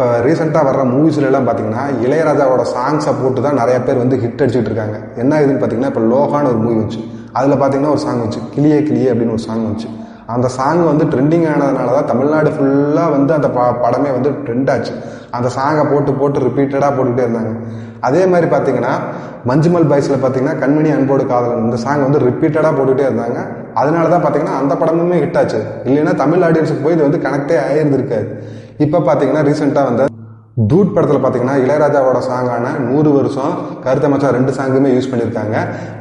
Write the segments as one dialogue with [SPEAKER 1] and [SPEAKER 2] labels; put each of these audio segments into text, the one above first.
[SPEAKER 1] இப்போ ரீசெண்டாக வர்ற மூவிஸ்லாம் பார்த்தீங்கன்னா இளையராஜாவோட சாங்ஸை போட்டு தான் நிறைய பேர் வந்து ஹிட் அடிச்சுட்டு இருக்காங்க. என்ன இதுன்னு பார்த்தீங்கன்னா, இப்போ லோகான்னு ஒரு மூவி வந்துச்சு. அதில் பார்த்தீங்கன்னா ஒரு சாங் வந்துச்சு, கிளியே கிளியே அப்படின்னு ஒரு சாங் வந்துச்சு. அந்த சாங் வந்து ட்ரெண்டிங் ஆனதுனால தான் தமிழ்நாடு ஃபுல்லாக வந்து அந்த படமே வந்து ட்ரெண்ட் ஆச்சு. அந்த சாங்கை போட்டு ரிப்பீட்டடாக போட்டுக்கிட்டே இருந்தாங்க. அதே மாதிரி பார்த்தீங்கன்னா மஞ்சுமல் பாய்ஸில் பார்த்தீங்கன்னா கண்மணி அன்போடு காதலன் இந்த சாங் வந்து ரிப்பீட்டடாக போட்டுகிட்டே இருந்தாங்க. அதனால தான் பார்த்தீங்கன்னா அந்த படமுமே ஹிட் ஆச்சு. இல்லைன்னா தமிழ் ஆடியன்ஸுக்கு போய் இது வந்து கனெக்டே ஆகியிருந்திருக்காது. இப்போ பார்த்தீங்கன்னா ரீசெண்டாக வந்து தூட் படத்தில் பார்த்தீங்கன்னா இளையராஜாவோட சாங்கான 100 வருஷம், கருத்த மச்சான் 2 சாங்குமே யூஸ் பண்ணியிருக்காங்க.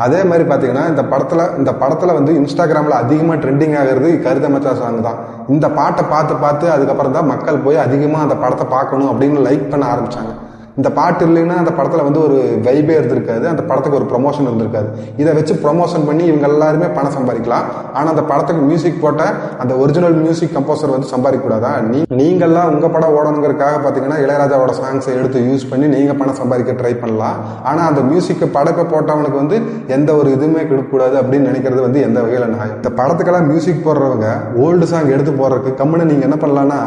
[SPEAKER 1] அதே மாதிரி பார்த்தீங்கன்னா இந்த படத்தில் வந்து இன்ஸ்டாகிராமில் அதிகமாக ட்ரெண்டிங் ஆகிறது கருத்த மச்சான் சாங் தான். இந்த பாட்டை பார்த்து அதுக்கப்புறம் தான் மக்கள் போய் அதிகமாக அந்த படத்தை பார்க்கணும் அப்படின்னு லைக் பண்ண ஆரம்பித்தாங்க. இந்த பாட்டு இல்லைன்னா அந்த படத்தில் வந்து ஒரு வைபே இருந்திருக்காது, அந்த படத்துக்கு ஒரு ப்ரொமோஷன் இருந்திருக்காது. இதை வச்சு ப்ரொமோஷன் பண்ணி இவங்க எல்லாருமே பணம் சம்பாதிக்கலாம். ஆனால் அந்த படத்துக்கு மியூசிக் போட்ட அந்த ஒரிஜினல் மியூசிக் கம்போசர் வந்து சம்பாதிக்கூடாதா? நீங்கள்லாம் உங்கள் படம் ஓடணுங்கிறதுக்காக பார்த்தீங்கன்னா இளையராஜாவோட சாங்ஸை எடுத்து யூஸ் பண்ணி நீங்கள் பணம் சம்பாதிக்க ட்ரை பண்ணலாம். ஆனால் அந்த மியூசிக்கை படப்பை போட்டவனுக்கு வந்து எந்த ஒரு இதுவுமே கொடுக்கக்கூடாது அப்படின்னு நினைக்கிறது வந்து எந்த வகையில் நியாயம்? இந்த படத்துக்கெல்லாம் மியூசிக் போடுறவங்க ஓல்டு சாங் எடுத்து போடுறதுக்கு கம்முன்னு நீங்கள் என்ன பண்ணலான்னா,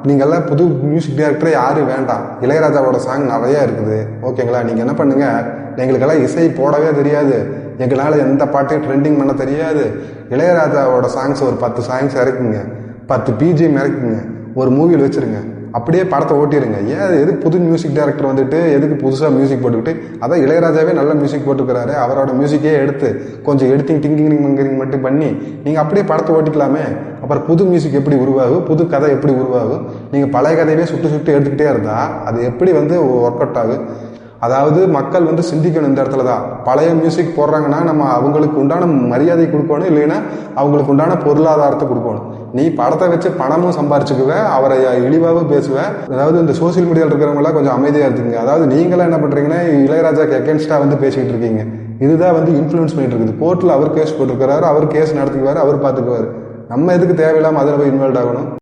[SPEAKER 1] நீங்கள்லாம் புது மியூசிக் டைரக்டரே யாரும் வேண்டாம், இளையராஜாவோட சாங் நிறையா இருக்குது, ஓகேங்களா? நீங்கள் என்ன பண்ணுங்கள், எங்களுக்கெல்லாம் இசை போடவே தெரியாது, எங்களால் எந்த பாட்டையும் ட்ரெண்டிங் பண்ண தெரியாது, இளையராஜாவோட சாங்ஸ் ஒரு 10 சாங்ஸ் இறக்குங்க, 10 பிஜிஎம் இறக்குங்க, ஒரு மூவியில் வச்சுருங்க, அப்படியே படத்தை ஓட்டிடுங்க. எதுக்கு புது மியூசிக் டைரக்டர் வந்துட்டு எதுக்கு புதுசாக மியூசிக் போட்டுக்கிட்டு? அதான் இளையராஜாவே நல்ல மியூசிக் போட்டுக்கிறாரு, அவரோட மியூசிக்கே எடுத்து கொஞ்சம் எடிட்டிங் டிங்கிங் மட்டும் பண்ணி நீங்கள் அப்படியே படத்தை ஓட்டிக்கலாமே. அப்புறம் புது மியூசிக் எப்படி உருவாகும், புது கதை எப்படி உருவாகும்? நீங்கள் பழைய கதையவே சுட்டு எடுத்துக்கிட்டே இருந்தால் அது எப்படி வந்து ஒர்க் அவுட் ஆகும்? அதாவது மக்கள் வந்து சிந்திக்கணும் இந்த இடத்துல தான். பழைய மியூசிக் போடுறாங்கன்னா நம்ம அவங்களுக்கு உண்டான மரியாதை கொடுக்கணும், இல்லைன்னா அவங்களுக்கு உண்டான பொருளாதாரத்தை கொடுக்கணும். நீ படத்தை வச்சு பணமும் சம்பாரிச்சுக்குவ, அவரை இழிவாகவும் பேசுவேன். அதாவது இந்த சோசியல் மீடியாவில் இருக்கிறவங்களாம் கொஞ்சம் அமைதியாக இருக்குங்க. அதாவது நீங்களாம் என்ன பண்ணுறீங்கன்னா இளையராஜாக்கு எகென்ஸ்டாக வந்து பேசிக்கிட்டு இருக்கீங்க. இதுதான் வந்து இன்ஃப்ளூயன்ஸ் பண்ணிட்டு இருக்குது. கோர்ட்டில் அவர் கேஸ் போட்டிருக்கிறாரு, அவர் கேஸ் நடத்திக்குவார், அவர் பார்த்துக்குவார். நம்ம எதுக்கு தேவையில்லாமல் அதில் போய் இன்வால்வ் ஆகணும்?